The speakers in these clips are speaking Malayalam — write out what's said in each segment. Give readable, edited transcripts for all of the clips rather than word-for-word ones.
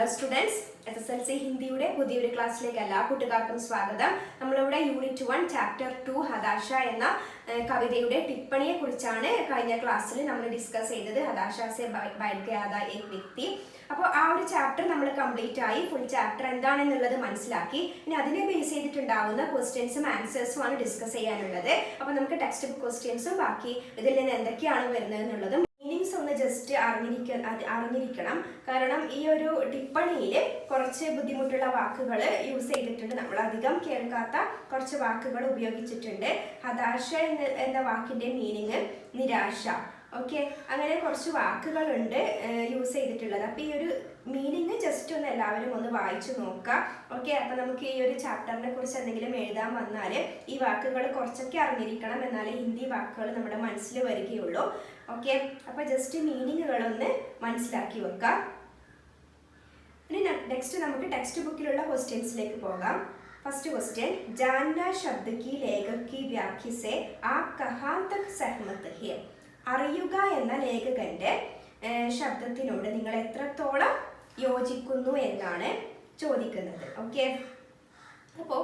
ഹലോ സ്റ്റുഡൻസ്, SSLC ഹിന്ദിയുടെ പുതിയൊരു ക്ലാസ്സിലേക്ക് എല്ലാ കൂട്ടുകാർക്കും സ്വാഗതം. നമ്മളിവിടെ യൂണിറ്റ് 1 ചാപ്റ്റർ 2 ഹതാശ എന്ന കവിതയുടെ ടിപ്പണിയെ കുറിച്ചാണ് കഴിഞ്ഞ ക്ലാസ്സിൽ നമ്മൾ ഡിസ്കസ് ചെയ്തത്. ഹതാശ സെ ബൈഠ് ഗയാ था एक വ്യക്തി. അപ്പോൾ ആ ഒരു ചാപ്റ്റർ നമ്മൾ കംപ്ലീറ്റ് ആയി. ഫുൾ ചാപ്റ്റർ എന്താണെന്നുള്ളത് മനസ്സിലാക്കി. ഇനി അതിനെ ബേസ് ചെയ്തിട്ടുണ്ടാവുന്ന ക്വസ്റ്റ്യൻസും ആൻസേഴ്സും ആണ് ഡിസ്കസ് ചെയ്യാനുള്ളത്. അപ്പോൾ നമുക്ക് ടെക്സ്റ്റ് ബുക്ക് ക്വസ്റ്റ്യൻസും ബാക്കി ഇതിൽ നിന്ന് എന്തൊക്കെയാണ് വരുന്നത് എന്നുള്ളതും മീനിങ്സ് ഒന്ന് ജസ്റ്റ് അറിഞ്ഞിരിക്കണം. കാരണം ഈ ഒരു ടിപ്പണിയിൽ കുറച്ച് ബുദ്ധിമുട്ടുള്ള വാക്കുകൾ യൂസ് ചെയ്തിട്ടുണ്ട്. നമ്മൾ അധികം കേൾക്കാത്ത കുറച്ച് വാക്കുകൾ ഉപയോഗിച്ചിട്ടുണ്ട്. ഹതാശ എന്ന വാക്കിന്റെ മീനിങ് നിരാശ. ഓക്കെ, അങ്ങനെ കുറച്ച് വാക്കുകളുണ്ട് യൂസ് ചെയ്തിട്ടുള്ളത്. അപ്പോൾ ഈ ഒരു മീനിങ് ജസ്റ്റ് ഒന്ന് എല്ലാവരും ഒന്ന് വായിച്ചു നോക്കാം. ഓക്കെ, അപ്പോൾ നമുക്ക് ഈ ഒരു ചാപ്റ്ററിനെ കുറിച്ച് എന്തെങ്കിലും എഴുതാൻ വന്നാൽ ഈ വാക്കുകൾ കുറച്ചൊക്കെ അറിഞ്ഞിരിക്കണം, എന്നാലേ ഹിന്ദി വാക്കുകൾ നമ്മുടെ മനസ്സിൽ വരികയുള്ളൂ. ഓക്കെ, അപ്പോൾ ജസ്റ്റ് മീനിങ്ങുകളൊന്ന് മനസ്സിലാക്കി വെക്കാം. ഇനി നെക്സ്റ്റ് നമുക്ക് ടെക്സ്റ്റ് ബുക്കിലുള്ള ക്വസ്റ്റ്യൻസിലേക്ക് പോകാം. ഫസ്റ്റ് ക്വസ്റ്റ്യൻ, ജാന്ന ശബ്ദ കി ലേഖക് കി വ്യാഖ്യ സെ ആപ് കഹാ തക് സഹമത് ഹൈ. അറിയുക എന്ന ലേഖകന്റെ ശബ്ദത്തിനോട് നിങ്ങൾ എത്രത്തോളം യോജിക്കുന്നു എന്നാണ് ചോദിക്കുന്നത്. ഓക്കെ, അപ്പോൾ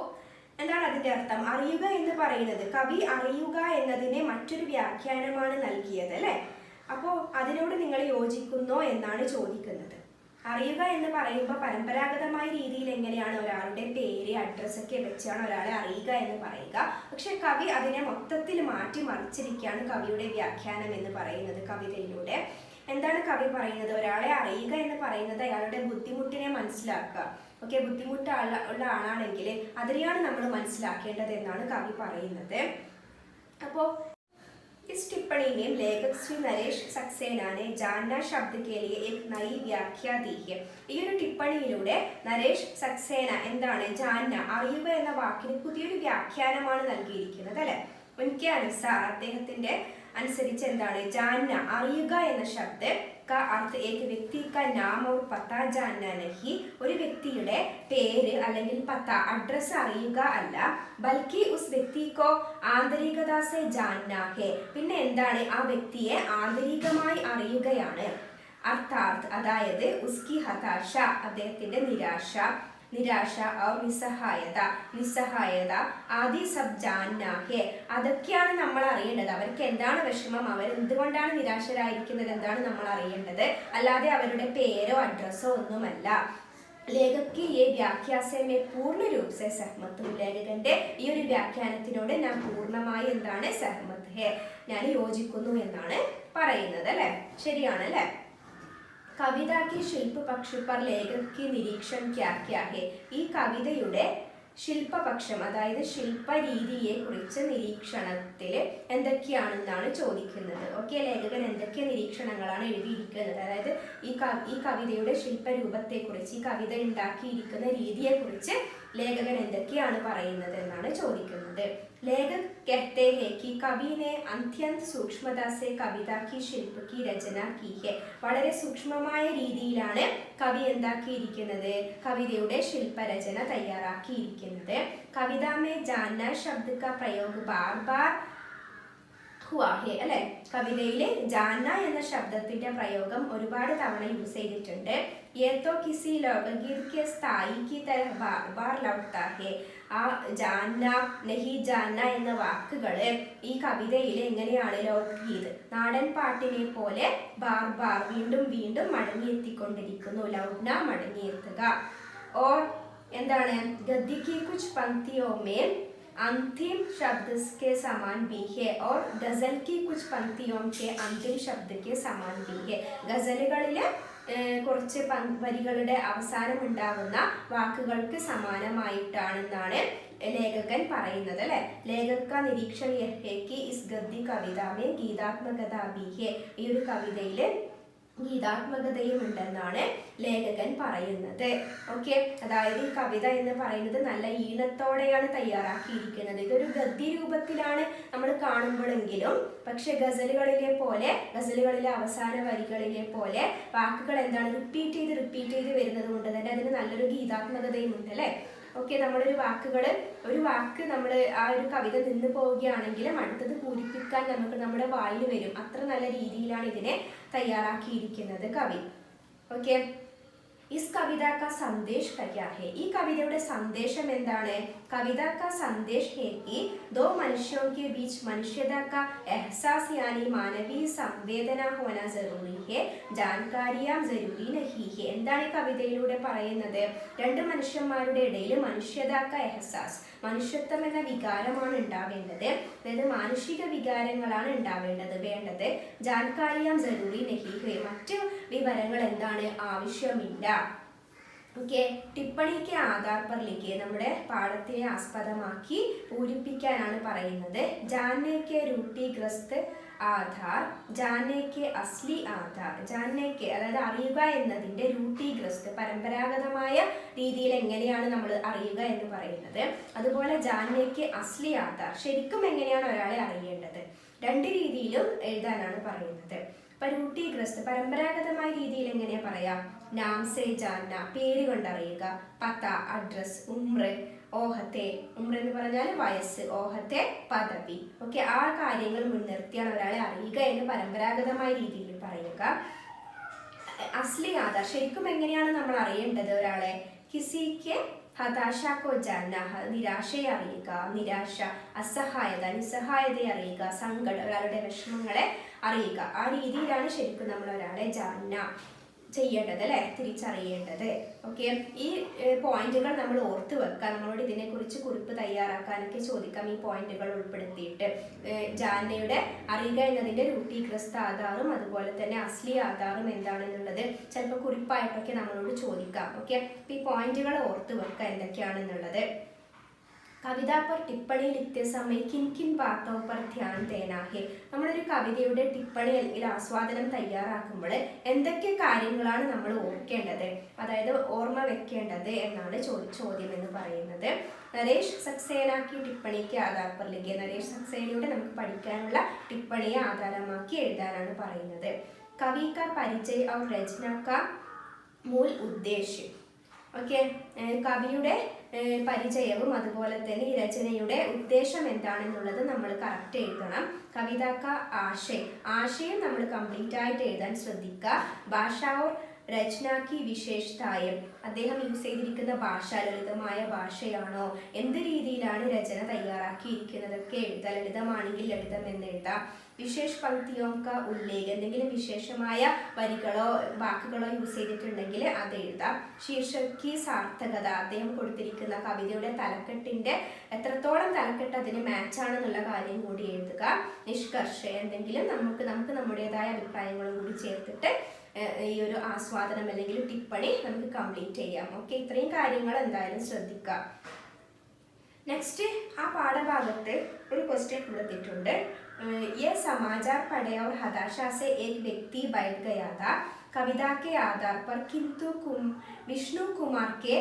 എന്താണ് അതിൻ്റെ അർത്ഥം? അറിയുക എന്ന് പറയുന്നത് കവി അറിയുക എന്നതിനെ മറ്റൊരു വ്യാഖ്യാനമാണ് നൽകിയത് അല്ലേ? അപ്പോൾ അതിനോട് നിങ്ങൾ യോജിക്കുന്നോ എന്നാണ് ചോദിക്കുന്നത്. അറിയുക എന്ന് പറയുമ്പോൾ പരമ്പരാഗതമായ രീതിയിൽ എങ്ങനെയാണ് ഒരാളുടെ പേര് അഡ്രസ്സൊക്കെ വെച്ചാണ് ഒരാളെ അറിയുക എന്ന് പറയുക. പക്ഷെ കവി അതിനെ മൊത്തത്തിൽ മാറ്റി മറിച്ചിരിക്കുകയാണ് കവിയുടെ വ്യാഖ്യാനം എന്ന് പറയുന്നത്. കവിതയിലൂടെ എന്താണ് കവി പറയുന്നത്? ഒരാളെ അറിയുക എന്ന് പറയുന്നത് അയാളുടെ ബുദ്ധിമുട്ടിനെ മനസ്സിലാക്കുക. ഓക്കെ, ബുദ്ധിമുട്ട് ഉള്ള ആളാണെങ്കിൽ അതിനെയാണ് നമ്മൾ മനസ്സിലാക്കേണ്ടത് എന്നാണ് കവി പറയുന്നത്. അപ്പോൾ इस टिप्पणी में लेखक श्री नरेश सक्सेना ने जानना शब्द के लिए एक नई व्याख्या दी है. ഈ ഒരു ടിപ്പണിയിലൂടെ നരേഷ് സക്സേന എന്താണ് ജാന്ന അറിയുക എന്ന വാക്കിന് പുതിയൊരു വ്യാഖ്യാനമാണ് നൽകിയിരിക്കുന്നത് അല്ലെ? ഉൻകെ അനുസാർ അദ്ദേഹത്തിന്റെ അനുസരിച്ച് എന്താണ് ജാന്ന അറിയുക എന്ന ശബ്ദ का अर्थ एक व्यक्ति का नाम और पता जानना नहीं. ഒരു വ്യക്തിയുടെ പേര് അല്ലെങ്കിൽ പത്ത അഡ്രസ് അറിയുക അല്ല, ബൽക്കി ഉസ് വ്യക്തി കോ ആന്തരികത സെ ജാൻനാ ഹെ. പിന്നെ എന്താണ് ആ വ്യക്തിയെ ആന്തരികമായി അറിയുകയാണ്. അർത്ഥാത് അതായത് ഉസ്കി ഹതാശ അദ്ദേഹത്തിന്റെ നിരാശ और നിസ്സഹായത ആദി സബ് ജാൻനാ ഹെ. അതൊക്കെയാണ് നമ്മൾ അറിയേണ്ടത്. അവർക്ക് എന്താണ് വിഷമം, അവർ എന്തുകൊണ്ടാണ് നിരാശരായിരിക്കുന്നത്, എന്താണ് നമ്മൾ അറിയേണ്ടത്, അല്ലാതെ അവരുടെ പേരോ അഡ്രസ്സോ ഒന്നുമല്ല. ലേഖക് ഈ വ്യാഖ്യാസമേ പൂർണ്ണ രൂപ സെ സഹമത്. ലേഖകന്റെ ഈ ഒരു വ്യാഖ്യാനത്തിനോട് ഞാൻ പൂർണ്ണമായി എന്താണ് സഹമത് ഹെ, ഞാൻ യോജിക്കുന്നു എന്നാണ് പറയുന്നത് അല്ലെ? ശരിയാണല്ലേ? കവിത की शिल्प पक्ष पर लेखक की निरीक्षण क्या है. ഈ കവിതയുടെ ശില്പപക്ഷം അതായത് ശില്പരീതിയെ കുറിച്ച് നിരീക്ഷണത്തിൽ എന്തൊക്കെയാണെന്നാണ് ചോദിക്കുന്നത്. ഓക്കെ, ലേഖകൻ എന്തൊക്കെ നിരീക്ഷണങ്ങളാണ് എഴുതിയിരിക്കുന്നത്, അതായത് ഈ കവിതയുടെ ശില്പരൂപത്തെക്കുറിച്ച്, ഈ കവിത ഉണ്ടാക്കിയിരിക്കുന്ന രീതിയെക്കുറിച്ച് ലേഖകൻ എന്തൊക്കെയാണ് പറയുന്നത് എന്നാണ് ചോദിക്കുന്നത്. लेखक कहते हैं कि कवि ने अत्यंत सूक्ष्मता से कविता की शिल्प की रचना की है. വളരെ സൂക്ഷ്മമായ രീതിയിലാണ് കവി എന്താക്കിയിരിക്കുന്നത്, കവിതയുടെ ശില്പരചന തയ്യാറാക്കിയിരിക്കുന്നത്. കവിത में जानना शब्द का प्रयोग बार बार हुआ है അല്ലെ? കവിതയിലെ ജാന്ന എന്ന ശബ്ദത്തിന്റെ പ്രയോഗം ഒരുപാട് തവണ യൂസ് ചെയ്തിട്ടുണ്ട്. ये तो किसी लोकगीत के स्थाई की तरह बार बार लौटता है. ആ ജാന്ന നഹി ജാന്ന എന്ന വാക്കുകൾ ഈ കവിതയിൽ എങ്ങനെയാണ് ലോക്ഗീത് നാടൻ പാട്ടിനെ പോലെ ബാർ ബാർ വീണ്ടും വീണ്ടും മടങ്ങിയെത്തിക്കൊണ്ടിരിക്കുന്നു. ലൗട്ന മടങ്ങിയെത്തുക. ഓർ എന്താണ് ഗദ്യ की कुछ पंक्तियों में अंतिम शब्द के समान भी है और गजल की कुछ पंक्तियों के अंतिम शब्द के समान भी है. ഗസലുകളിലെ കുറച്ച് വരികളുടെ അവസാനം ഉണ്ടാകുന്ന വാക്കുകൾക്ക് സമാനമായിട്ടാണെന്നാണ് ലേഖകൻ പറയുന്നത് അല്ലെ? ലേഖക നിരീക്ഷൺ ഇസ് ഗദ്യ കവിത മേ ഗീതാത്മകത ബി ഹെ. ഈ ഒരു കവിതയിൽ ഗീതാത്മകതയും ഉണ്ടെന്നാണ് ലേഖകൻ പറയുന്നത്. ഓക്കെ, അതായത് ഈ കവിത എന്ന് പറയുന്നത് നല്ല ഈണത്തോടെയാണ് തയ്യാറാക്കിയിരിക്കുന്നത്. ഇതൊരു ഗദ്യ രൂപത്തിലാണ് നമ്മൾ കാണുമ്പോഴെങ്കിലും, പക്ഷെ ഗസലുകളിലെ അവസാന വരികളിലെ പോലെ വാക്കുകൾ എന്താണ് റിപ്പീറ്റ് ചെയ്ത് വരുന്നത് കൊണ്ട് തന്നെ അതിന് നല്ലൊരു ഗീതാത്മകതയും ഉണ്ട് അല്ലേ? ഓക്കെ, നമ്മളൊരു വാക്ക് നമ്മൾ ആ ഒരു കവിത നിന്ന് പോവുകയാണെങ്കിലും അടുത്തത് പൂരിപ്പിക്കാൻ നമ്മുടെ വായിൽ വരും. അത്ര നല്ല രീതിയിലാണ് ഇതിനെ തയ്യാറാക്കിയിരിക്കുന്നത് കവി. ഓക്കെ, ഇസ് കവിത കാ സന്ദേശ് ക്യാ ഹെ? ഈ കവിതയുടെ സന്ദേശം എന്താണ്? കവിത കാ സന്ദേശ് ഹെ കി ദോ മനുഷ്യോं के बीच मनुष्यता का एहसास यानी मानवीय संवेदना होना जरूरी है, जानकारियां जरूरी नहीं है. എന്താണ് ഈ കവിതയിലൂടെ പറയുന്നത്? രണ്ട് മനുഷ്യന്മാരുടെ ഇടയിൽ മനുഷ്യതാക്ക എഹസാസ്, മനുഷ്യത്വം എന്ന വികാരമാണ് ഉണ്ടാവേണ്ടത്. അതായത് മാനുഷിക വികാരങ്ങളാണ് വേണ്ടത്. ജാൻകാരിയാം ജരൂരി നഹി ഹെ, മറ്റു വിവരങ്ങൾ എന്താണ് ആവശ്യമില്ല. ഓക്കെ, ടിപ്പണിക്ക് ആധാർ പർ ലിഖിയെ, നമ്മുടെ പാഠത്തെ ആസ്പദമാക്കി പൂരിപ്പിക്കാനാണ് പറയുന്നത്. ജാനേക്ക് രൂട്ടിഗ്രസ്ത് ആധാർ, ജാനേക്ക് അസ്ലി ആധാർ. ജാനേക്ക് അതായത് അറിയുക എന്നതിൻ്റെ രൂട്ടിഗ്രസ്ത് പരമ്പരാഗതമായ രീതിയിൽ എങ്ങനെയാണ് നമ്മൾ അറിയുക എന്ന് പറയുന്നത്. അതുപോലെ ജാനേക്ക് അസ്ലി ആധാർ, ശരിക്കും എങ്ങനെയാണ് ഒരാളെ അറിയേണ്ടത്. രണ്ട് രീതിയിലും എഴുതാനാണ് പറയുന്നത്. രൂട്ടിഗ്രസ്ത് പരമ്പരാഗതമായ രീതിയിൽ എങ്ങനെയാ പറയാ? നാം സേ ജാന്ന, പേര് കൊണ്ടറിയുക. പത്ത, അഡ്രസ്. ഉമ്ര, ഓഹത്തെ, ഉമ്ര എന്ന് പറഞ്ഞാൽ വയസ്സ്. ഓഹത്തെ, പദവി. ഓക്കെ, ആ കാര്യങ്ങൾ മുൻനിർത്തിയാണ് ഒരാളെ അറിയുക എന്ന് പരമ്പരാഗതമായ രീതിയിൽ പറയുക. അസ്ലി ആധാർ, ശരിക്കും എങ്ങനെയാണ് നമ്മൾ അറിയേണ്ടത് ഒരാളെ? കിസിക്ക് ഹതാശ കോ ജാന, നിരാശയെ അറിയുക. നിരാശ, അസഹായത, നിസ്സഹായതയെ അറിയുക. സങ്കടം, ഒരാളുടെ വിഷമങ്ങളെ അറിയുക. ആ രീതിയിലാണ് ശരിക്കും നമ്മൾ ഒരാളെ ജാന ചെയ്യേണ്ടത്, അല്ലെ, തിരിച്ചറിയേണ്ടത്. ഓക്കെ, ഈ പോയിന്റുകൾ നമ്മൾ ഓർത്ത് വെക്കാം. നമ്മളോട് ഇതിനെക്കുറിച്ച് കുറിപ്പ് തയ്യാറാക്കാനൊക്കെ ചോദിക്കാം. ഈ പോയിന്റുകൾ ഉൾപ്പെടുത്തിയിട്ട് ജാനയുടെ അറിയുക എന്നതിൻ്റെ രൂട്ടിഗ്രസ്ത ആധാറും അതുപോലെ തന്നെ അസ്ലി ആധാറും എന്താണെന്നുള്ളത് ചിലപ്പോൾ കുറിപ്പായിട്ടൊക്കെ നമ്മളോട് ചോദിക്കാം. ഓക്കെ, അപ്പം ഈ പോയിന്റുകൾ ഓർത്ത് വെക്കാം എന്തൊക്കെയാണെന്നുള്ളത്. കവിത पर टिप्पणी लिखते समय किन किन बातों पर ध्यान देना है? നമ്മളൊരു കവിതയുടെ ടിപ്പണി അല്ലെങ്കിൽ ആസ്വാദനം തയ്യാറാക്കുമ്പോൾ എന്തൊക്കെ കാര്യങ്ങളാണ് നമ്മൾ ഓർക്കേണ്ടത്, അതായത് ഓർമ്മ വെക്കേണ്ടത് എന്നാണ് ചോദ്യം എന്ന് പറയുന്നത്. നരേഷ് സക്സേനാക്കി ടിപ്പണിക്ക് ആധാർ പർ ലിഖിയെ, നരേഷ് സക്സേനയുടെ നമുക്ക് പഠിക്കാനുള്ള ടിപ്പണിയെ ആധാരമാക്കി എഴുതാനാണ് പറയുന്നത്. കവി കാ പരിചയ और रचना का मूल उद्देश्य. ഓക്കെ, കവിയുടെ പരിചയവും അതുപോലെ തന്നെ ഈ രചനയുടെ ഉദ്ദേശം എന്താണെന്നുള്ളത് നമ്മൾ കറക്റ്റ് എഴുതണം. കവിതക്ക ആശയം നമ്മൾ കംപ്ലീറ്റ് ആയിട്ട് എഴുതാൻ ശ്രദ്ധിക്കുക. ഭാഷ ഓർ രചനാക്കി വിശേഷതായം, അദ്ദേഹം യൂസ് ചെയ്തിരിക്കുന്ന ഭാഷ ലളിതമായ ഭാഷയാണോ, എന്ത് രീതിയിലാണ് രചന തയ്യാറാക്കിയിരിക്കുന്നതൊക്കെ എഴുതാം. ലളിതമാണെങ്കിൽ ലളിതം എന്ന് എഴുതാം. വിശേഷ പങ്ക്തിയോ ഉല്ലേഖ, എന്തെങ്കിലും വിശേഷമായ വരികളോ വാക്കുകളോ യൂസ് ചെയ്തിട്ടുണ്ടെങ്കിൽ അത് എഴുതാം. ശീർഷക്കി സാർത്ഥകത, അദ്ദേഹം കൊടുത്തിരിക്കുന്ന കവിതയുടെ തലക്കെട്ടിന്റെ എത്രത്തോളം തലക്കെട്ട് അതിന് മാച്ചാണെന്നുള്ള കാര്യം കൂടി എഴുതുക. നിഷ്കർഷ, എന്തെങ്കിലും നമുക്ക് നമ്മുടേതായ അഭിപ്രായങ്ങളും കൂടി ചേർത്തിട്ട് ഈ ഒരു ആസ്വാദനം അല്ലെങ്കിൽ ടിപ്പണി നമുക്ക് കംപ്ലീറ്റ് ചെയ്യാം. ഓക്കെ, ഇത്രയും കാര്യങ്ങൾ എന്തായാലും ശ്രദ്ധിക്കാം. നെക്സ്റ്റ്, ആ പാഠഭാഗത്ത് ഒരു ക്വസ്റ്റ്യൻ കൊടുത്തിട്ടുണ്ട്. ये समाचार पढ़े और हताशा से एक व्यक्ति बैठ गया था. कविता के आधार पर किंतु विष्णु कुमार के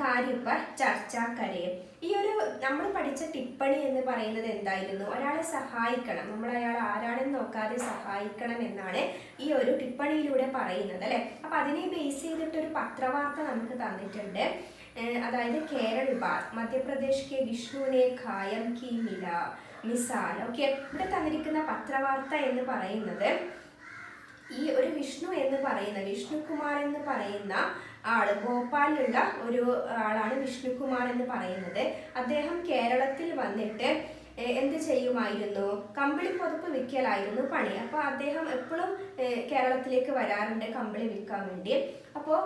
कार्य पर ചർച്ച करे. ഈ ഒരു നമ്മൾ പഠിച്ച ടിപ്പണി എന്ന് പറയുന്നത് എന്തായിരുന്നു? ഒരാളെ സഹായിക്കണം, നമ്മൾ അയാൾ ആരാണെന്ന് നോക്കാതെ സഹായിക്കണം എന്നാണ് ഈ ഒരു ടിപ്പണിയിലൂടെ പറയുന്നത്, അല്ലെ. അപ്പൊ അതിനെ ബേസ് ചെയ്തിട്ടൊരു പത്രവാർത്ത നമുക്ക് തന്നിട്ടുണ്ട്. അതായത് കേരൾ ബാർ മധ്യപ്രദേശ് കെ വിഷ്ണുവിനെ ഖായം കി മിസാൽ. ഓക്കെ, ഇവിടെ തന്നിരിക്കുന്ന പത്രവാർത്ത എന്ന് പറയുന്നത് ഈ ഒരു വിഷ്ണുകുമാർ എന്ന് പറയുന്ന ആള്, ഭോപ്പാലിലുള്ള ഒരു ആളാണ് വിഷ്ണുകുമാർ എന്ന് പറയുന്നത്. അദ്ദേഹം കേരളത്തിൽ വന്നിട്ട് എന്ത് ചെയ്യുമായിരുന്നു? കമ്പിളി പുതപ്പ് വിൽക്കലായിരുന്നു പണി. അപ്പോൾ അദ്ദേഹം എപ്പോഴും കേരളത്തിലേക്ക് വരാറുണ്ട് കമ്പിളി വിൽക്കാൻ വേണ്ടി. അപ്പോൾ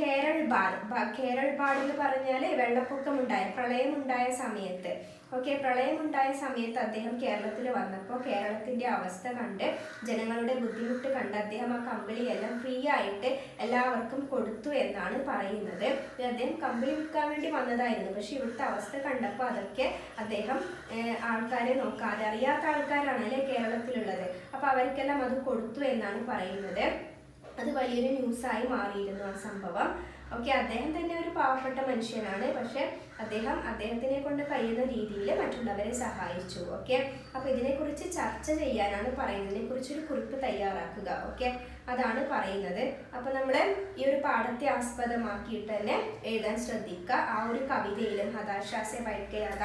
കേരൾ ബാഡ് എന്ന് പറഞ്ഞാൽ പ്രളയമുണ്ടായ സമയത്ത്, ഓക്കെ, പ്രളയമുണ്ടായ സമയത്ത് അദ്ദേഹം കേരളത്തിൽ വന്നപ്പോൾ കേരളത്തിൻ്റെ അവസ്ഥ കണ്ട്, ജനങ്ങളുടെ ബുദ്ധിമുട്ട് കണ്ട് അദ്ദേഹം ആ കമ്പിളി എല്ലാം ഫ്രീ ആയിട്ട് എല്ലാവർക്കും കൊടുത്തു എന്നാണ് പറയുന്നത്. അദ്ദേഹം കമ്പിളി വിൽക്കാൻ വേണ്ടി വന്നതായിരുന്നു, പക്ഷെ ഇവിടുത്തെ അവസ്ഥ കണ്ടപ്പോൾ അതൊക്കെ അദ്ദേഹം ആൾക്കാരെ നോക്കാതെ, അറിയാത്ത ആൾക്കാരാണ് അല്ലേ കേരളത്തിലുള്ളത്, അപ്പോൾ അവർക്കെല്ലാം അത് കൊടുത്തു എന്നാണ് പറയുന്നത്. അത് വലിയൊരു ന്യൂസായി മാറിയിരുന്നു ആ സംഭവം. ഓക്കെ, അദ്ദേഹം തന്നെ ഒരു പാവപ്പെട്ട മനുഷ്യനാണ്, പക്ഷെ അദ്ദേഹത്തിനെ കൊണ്ട് കഴിയുന്ന രീതിയിൽ മറ്റുള്ളവരെ സഹായിച്ചു. ഓക്കെ, അപ്പോൾ ഇതിനെക്കുറിച്ച് ചർച്ച ചെയ്യാനാണ് പറയുന്നത്, ഇതിനെക്കുറിച്ചൊരു കുറിപ്പ് തയ്യാറാക്കുക. ഓക്കെ, അതാണ് പറയുന്നത്. അപ്പോൾ നമ്മൾ ഈ ഒരു പാഠത്തെ ആസ്പദമാക്കിയിട്ട് തന്നെ എഴുതാൻ ശ്രദ്ധിക്കുക. ആ ഒരു കവിതയിലും ഹതാശാസെ ബൈഠയാത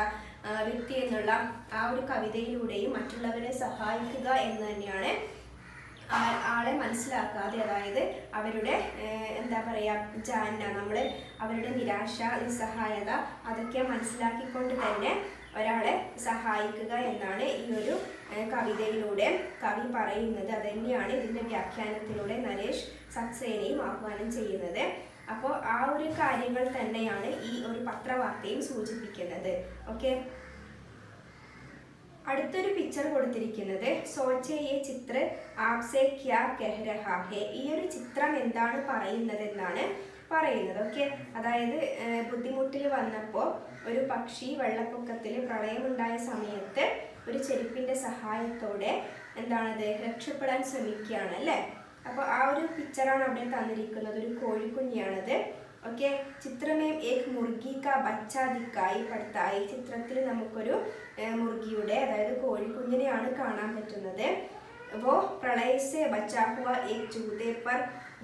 വ്യക്തി എന്നുള്ള ആ ഒരു കവിതയിലൂടെയും മറ്റുള്ളവരെ സഹായിക്കുക എന്ന് തന്നെയാണ് ആളെ മനസ്സിലാക്കാതെ, അതായത് അവരുടെ എന്താ പറയുക ജാന, നമ്മൾ അവരുടെ നിരാശ നിസ്സഹായത അതൊക്കെ മനസ്സിലാക്കിക്കൊണ്ട് തന്നെ ഒരാളെ സഹായിക്കുക എന്നാണ് ഈ ഒരു കവിതയിലൂടെ കവി പറയുന്നത്. അതുതന്നെയാണ് ഇതിൻ്റെ വ്യാഖ്യാനത്തിലൂടെ നരേഷ് സക്സേനയും ആഹ്വാനം ചെയ്യുന്നത്. അപ്പോൾ ആ ഒരു കാര്യങ്ങൾ തന്നെയാണ് ഈ ഒരു പത്രവാർത്തയും സൂചിപ്പിക്കുന്നത്. ഓക്കെ, അടുത്തൊരു പിക്ചർ കൊടുത്തിരിക്കുന്നത് സോച്ചേ യേ ചിത്ര ആപ്സെ ക്യാ കഹ് രഹാ ഹെ. ഈ ഒരു ചിത്രം എന്താണ് പറയുന്നത് എന്നാണ് പറയുന്നത്. ഓക്കെ, അതായത് ബുദ്ധിമുട്ടിൽ വന്നപ്പോൾ ഒരു പക്ഷി വെള്ളപ്പൊക്കത്തിൽ പ്രളയമുണ്ടായ സമയത്ത് ഒരു ചെരുപ്പിൻ്റെ സഹായത്തോടെ എന്താണത് രക്ഷപ്പെടാൻ ശ്രമിക്കുകയാണ് അല്ലേ. അപ്പോൾ ആ ഒരു പിക്ചറാണ് അവിടെ തന്നിരിക്കുന്നത്. ഒരു കോഴിക്കുഞ്ഞാണത്. ഓക്കെ, ചിത്രമേം ഏക് മുർഗി കാ ബച്ച ദിക്കായി പടുത്തായി. ചിത്രത്തിൽ നമുക്കൊരു മുർഗിയുടെ, അതായത് കോഴിക്കുഞ്ഞിനെയാണ് കാണാൻ പറ്റുന്നത്. वो प्रलय से बचा हुआ एक जूते पर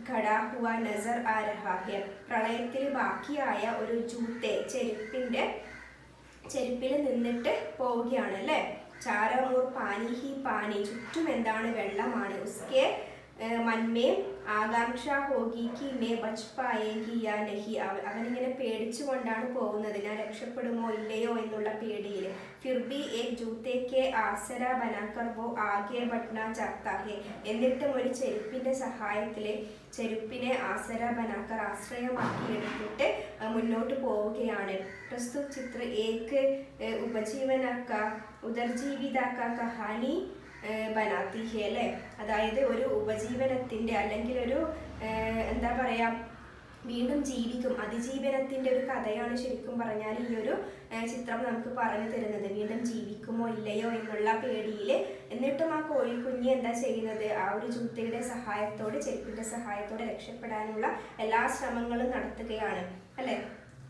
खड़ा हुआ नजर आ रहा है. പ്രളയത്തിൽ ബാക്കിയായ ഒരു ജൂത്തെ, ചെരുപ്പിൽ നിന്നിട്ട് പോവുകയാണ് അല്ലേ. ചാരമൂർ പാനി ഹി പാനി, ചുറ്റും എന്താണ് വെള്ളമാണ്. ഉസ്കെ മന്മേ ആകാംക്ഷ ഹോഗി കി മേ ബച്ച് പായേഗി യാ നഹി. അവനിങ്ങനെ പേടിച്ചുകൊണ്ടാണ് പോകുന്നത്, ഞാൻ രക്ഷപ്പെടുമോ ഇല്ലയോ എന്നുള്ള പേടിയിൽ. ഫിർ ഭി ഏക് ജൂത്തെ കെ ആസര ബനാക്കർ വോ ആകെ ബട്ട്നാ ചാഹ്താ ഹെ. എന്നിട്ടും ഒരു ചെരുപ്പിൻ്റെ സഹായത്തിൽ ചെരുപ്പിനെ ആസര ബനാക്കർ, ആശ്രയമാക്കി എടുത്തിട്ട് മുന്നോട്ട് പോവുകയാണ്. പ്രസ്തുത ചിത്ര ഏക് ഉപജീവനക്ക ഉദർജീവിതാക്ക കഹാനി ബനാത്തി ഹെ അല്ലേ. അതായത് ഒരു ഉപജീവനത്തിൻ്റെ അല്ലെങ്കിൽ ഒരു എന്താ പറയുക വീണ്ടും ജീവിക്കും, അതിജീവനത്തിൻ്റെ ഒരു കഥയാണ് ശരിക്കും പറഞ്ഞാൽ ഈ ഒരു ചിത്രം നമുക്ക് പറഞ്ഞു തരുന്നത്. വീണ്ടും ജീവിക്കുമോ ഇല്ലയോ എന്നുള്ള പേടിയിൽ. എന്നിട്ടും ആ കോഴിക്കുഞ്ഞ് എന്താ ചെയ്യുന്നത്, ആ ഒരു ജൂത്തയുടെ സഹായത്തോടെ, ചെരുപ്പിൻ്റെ സഹായത്തോടെ രക്ഷപ്പെടാനുള്ള എല്ലാ ശ്രമങ്ങളും നടത്തുകയാണ് അല്ലേ.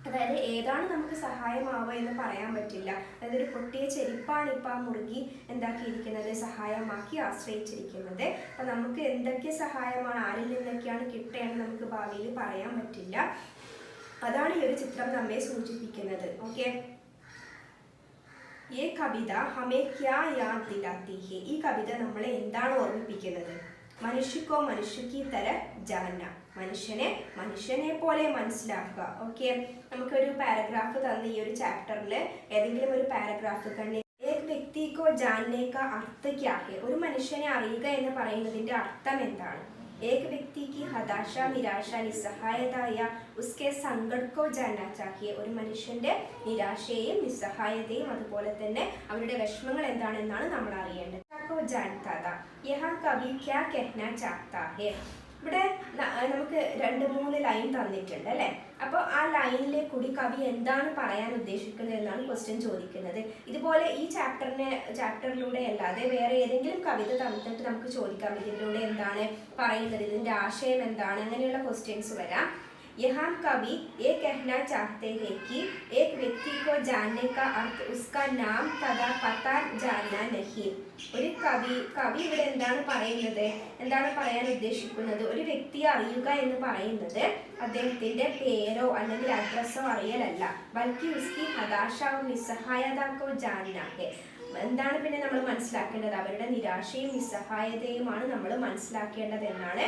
അതായത് ഏതാണ് നമുക്ക് സഹായമാവുക എന്ന് പറയാൻ പറ്റില്ല. അതായത് ഒരു പൊട്ടിയ ചെരുപ്പാണ് ഇപ്പോൾ ആ മുറുകി എന്താക്കിയിരിക്കുന്നത്, സഹായമാക്കി ആശ്രയിച്ചിരിക്കുന്നത്. അപ്പം നമുക്ക് എന്തൊക്കെ സഹായമാണ്, ആരിൽ നിന്നൊക്കെയാണ് കിട്ടുകയെന്ന് നമുക്ക് ഭാവിയിൽ പറയാൻ പറ്റില്ല. അതാണ് ഈ ഒരു ചിത്രം നമ്മെ സൂചിപ്പിക്കുന്നത്. ഓക്കെ, ഈ കവിത ഹമേ ക്യാ യാദ് ദിലാത്തി ഹെ. ഈ കവിത നമ്മളെ എന്താണ് ഓർമ്മിപ്പിക്കുന്നത്? മനുഷ്യക്കോ മനുഷ്യക്ക് തര ജാന, മനുഷ്യനെ പോലെ മനസ്സിലാക്കുക. ഓക്കെ, നമുക്കൊരു പാരഗ്രാഫ് തന്ന ഈ ഒരു ചാപ്റ്ററിൽ ഏതെങ്കിലും ഒരു പാരഗ്രാഫ് കണ്ടി ഏക് വ്യക്തിക്കോ ജാനേക്ക അർത്ഥ ക്യാ ഹെ. ഒരു മനുഷ്യനെ അറിയുക എന്ന് പറയുന്നതിൻ്റെ അർത്ഥം എന്താണ്? एक व्यक्ति की हताशा निराशा നിസ്സഹായതായ ഉസ്കെ സങ്കടക്കോ ജാനാ ചാഹിയെ. ഒരു മനുഷ്യന്റെ നിരാശയെയും നിസ്സഹായതയും അതുപോലെ തന്നെ അവരുടെ വിഷമങ്ങൾ എന്താണെന്നാണ് നമ്മൾ അറിയേണ്ടത്. യഹാ കവി ക്യാ കഹ്നാ ചാഹ്താ ഹെ. ഇവിടെ നമുക്ക് 2-3 ലൈൻ തന്നിട്ടുണ്ട് അല്ലേ. അപ്പോൾ ആ ലൈനിലെ കൂടി കവി എന്താണ് പറയാൻ ഉദ്ദേശിക്കുന്നത് എന്നാണ് ക്വസ്റ്റ്യൻ ചോദിക്കുന്നത്. ഇതുപോലെ ഈ ചാപ്റ്ററിലൂടെ അല്ലാതെ വേറെ ഏതെങ്കിലും കവിത തന്നിട്ട് നമുക്ക് ചോദിക്കാം ഇതിലൂടെ എന്താണ് പറയുന്നത്, ഇതിൻ്റെ ആശയം എന്താണ്, അങ്ങനെയുള്ള ക്വസ്റ്റ്യൻസ് വരാം. यहाँ कवि ये कहना चाहते हैं कि एक व्यक्ति को जानने का अर्थ उसका नाम तथा पता जानना नहीं. ഒരു കവി ഇവിടെ എന്താണ് പറയുന്നത്, എന്താണ് പറയാൻ ഉദ്ദേശിക്കുന്നത്? ഒരു വ്യക്തിയെ അറിയുക എന്ന് പറയുന്നത് അദ്ദേഹത്തിന്റെ പേരോ അല്ലെങ്കിൽ അഡ്രസ്സോ അറിയലല്ല, ബൽക്കി ഉസ്കി ഹതാശ നിസ്സഹായതക്കോ ജാനനാ ഹെ. എന്താണ് പിന്നെ നമ്മൾ മനസ്സിലാക്കേണ്ടത്? അവരുടെ നിരാശയും നിസ്സഹായതയുമാണ് നമ്മൾ മനസ്സിലാക്കേണ്ടത് എന്നാണ്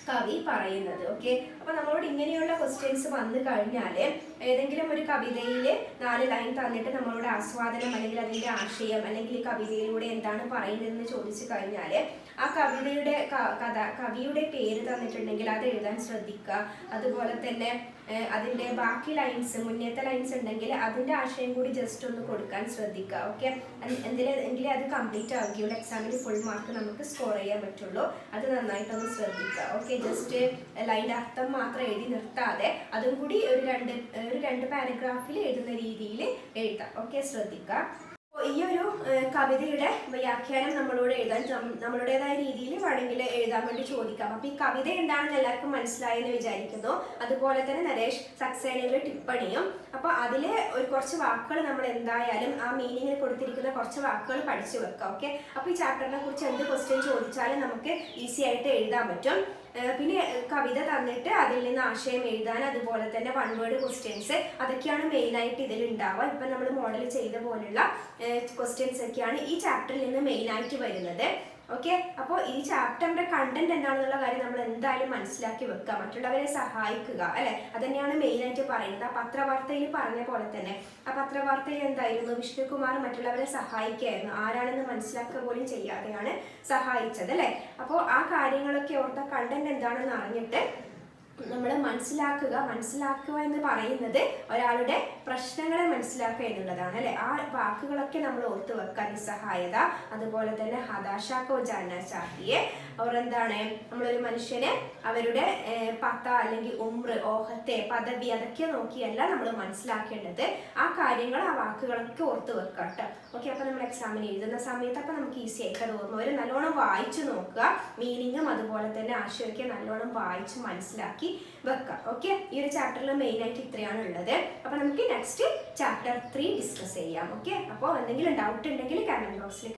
കവി പറയുന്നത്. ഓക്കെ, അപ്പോൾ നമ്മളോട് ഇങ്ങനെയുള്ള ക്വസ്റ്റ്യൻസ് വന്നു കഴിഞ്ഞാൽ ഏതെങ്കിലും ഒരു കവിതയിൽ 4 ലൈൻ തന്നിട്ട് നമ്മളോട് ആസ്വാദനം അല്ലെങ്കിൽ അതിൻ്റെ ആശയം അല്ലെങ്കിൽ ഈ കവിതയിലൂടെ എന്താണ് പറയുന്നതെന്ന് ചോദിച്ചു കഴിഞ്ഞാൽ ആ കവിയുടെ പേര് തന്നിട്ടുണ്ടെങ്കിൽ അത് എഴുതാൻ ശ്രദ്ധിക്കുക. അതുപോലെ തന്നെ അതിൻ്റെ ബാക്കി ലൈൻസ്, മുന്നേത്തെ ലൈൻസ് ഉണ്ടെങ്കിൽ അതിൻ്റെ ആശയം കൂടി ജസ്റ്റ് ഒന്ന് കൊടുക്കാൻ ശ്രദ്ധിക്കുക. ഓക്കെ, എങ്കിലേ അത് കംപ്ലീറ്റ് ആവുകയുള്ളൂ, എക്സാമിൽ ഫുൾ മാർക്ക് നമുക്ക് സ്കോർ ചെയ്യാൻ പറ്റുള്ളൂ. അത് നന്നായിട്ടൊന്ന് ശ്രദ്ധിക്കുക. ഓക്കെ, ജസ്റ്റ് ലൈൻ്റെ അർത്ഥം മാത്രം എഴുതി നിർത്താതെ അതും കൂടി ഒരു രണ്ട് പാരഗ്രാഫിൽ എഴുതുന്ന രീതിയിൽ എഴുതാം. ഓക്കെ, ശ്രദ്ധിക്കുക. ഈ ഒരു കവിതയുടെ വ്യാഖ്യാനം നമ്മളോട് എഴുതാൻ നമ്മളുടേതായ രീതിയിൽ വേണമെങ്കിൽ എഴുതാൻ വേണ്ടി ചോദിക്കാം. അപ്പോൾ ഈ കവിത എന്താണെന്ന് എല്ലാവർക്കും മനസ്സിലായെന്ന് വിചാരിക്കുന്നു. അതുപോലെ തന്നെ നരേഷ് സക്സേനയുടെ ടിപ്പണിയും. അപ്പോൾ അതിലെ കുറച്ച് വാക്കുകൾ നമ്മൾ എന്തായാലും ആ മീനിങ്ങിന് കൊടുത്തിരിക്കുന്ന കുറച്ച് വാക്കുകൾ പഠിച്ചു വെക്കാം. ഓക്കെ, അപ്പോൾ ഈ ചാപ്റ്ററിനെ കുറിച്ച് എന്ത് ക്വസ്റ്റ്യൻ ചോദിച്ചാലും നമുക്ക് ഈസി ആയിട്ട് എഴുതാൻ പറ്റും. പിന്നെ കവിത തന്നിട്ട് അതിൽ നിന്ന് ആശയം എഴുതാൻ, അതുപോലെ തന്നെ 1 വേർഡ് ക്വസ്റ്റ്യൻസ്, അതൊക്കെയാണ് മെയിനായിട്ട് ഇതിൽ ഉണ്ടാവുക. ഇപ്പം നമ്മൾ മോഡൽ ചെയ്ത പോലുള്ള ക്വസ്റ്റ്യൻസ് ഒക്കെയാണ് ഈ ചാപ്റ്ററിൽ നിന്ന് മെയിനായിട്ട് വരുന്നത്. ഓക്കെ. അപ്പോൾ ഈ ചാപ്റ്ററിന്റെ കണ്ടന്റ് എന്താണെന്നുള്ള കാര്യം നമ്മൾ എന്തായാലും മനസ്സിലാക്കി വെക്കുക, മറ്റുള്ളവരെ സഹായിക്കുക അല്ലെ, അതന്നെയാണ് മെയിൻ ആയിട്ട് പറയുന്നത്. ആ പത്രവാർത്തയിൽ പറഞ്ഞ പോലെ തന്നെ ആ പത്രവാർത്തയിൽ എന്തായിരുന്നു, വിഷ്ണുകുമാർ മറ്റുള്ളവരെ സഹായിക്കുകയായിരുന്നു, ആരാണെന്ന് മനസ്സിലാക്കുക പോലും ചെയ്യാതെയാണ് സഹായിച്ചത് അല്ലെ. അപ്പോൾ ആ കാര്യങ്ങളൊക്കെ ഓർത്ത കണ്ടന്റ് എന്താണെന്ന് അറിഞ്ഞിട്ട് നമ്മൾ മനസ്സിലാക്കുക എന്ന് പറയുന്നത് ഒരാളുടെ പ്രശ്നങ്ങളെ മനസ്സിലാക്കുക എന്നുള്ളതാണ് അല്ലെ. ആ വാക്കുകളൊക്കെ നമ്മൾ ഓർത്ത് വെക്കുക. നിസ്സഹായത, അതുപോലെ തന്നെ ഹതാശ കോ ജാനന ചാഹിയെ. അവർ എന്താണ്, നമ്മളൊരു മനുഷ്യനെ അവരുടെ പത്ത അല്ലെങ്കിൽ ഉമ്ര, ഓഹത്തെ, പദവി അതൊക്കെ നോക്കിയല്ല നമ്മൾ മനസ്സിലാക്കേണ്ടത്. ആ കാര്യങ്ങൾ, ആ വാക്കുകളൊക്കെ ഓർത്ത് വെക്കുക കേട്ടോ. ഓക്കെ. അപ്പൊ നമ്മൾ എക്സാമിന് എഴുതുന്ന സമയത്ത് അപ്പൊ നമുക്ക് ഈസി ആയിട്ട് അത് ഓർമ്മ വരും. നല്ലോണം വായിച്ചു നോക്കുക, മീനിങ്ങും അതുപോലെ തന്നെ ആശയമൊക്കെ നല്ലോണം വായിച്ച് മനസ്സിലാക്കി വെക്കുക. ഓക്കെ. ഈ ഒരു ചാപ്റ്ററിൽ മെയിൻ ആയിട്ട് ഇത്രയാണ് ഉള്ളത്. അപ്പൊ നമുക്ക് നെക്സ്റ്റ് ചാപ്റ്റർ 3 ഡിസ്കസ് ചെയ്യാം. ഓക്കെ. അപ്പോൾ എന്തെങ്കിലും ഡൗട്ട് ഉണ്ടെങ്കിൽ കമന്റ് ബോക്സിൽ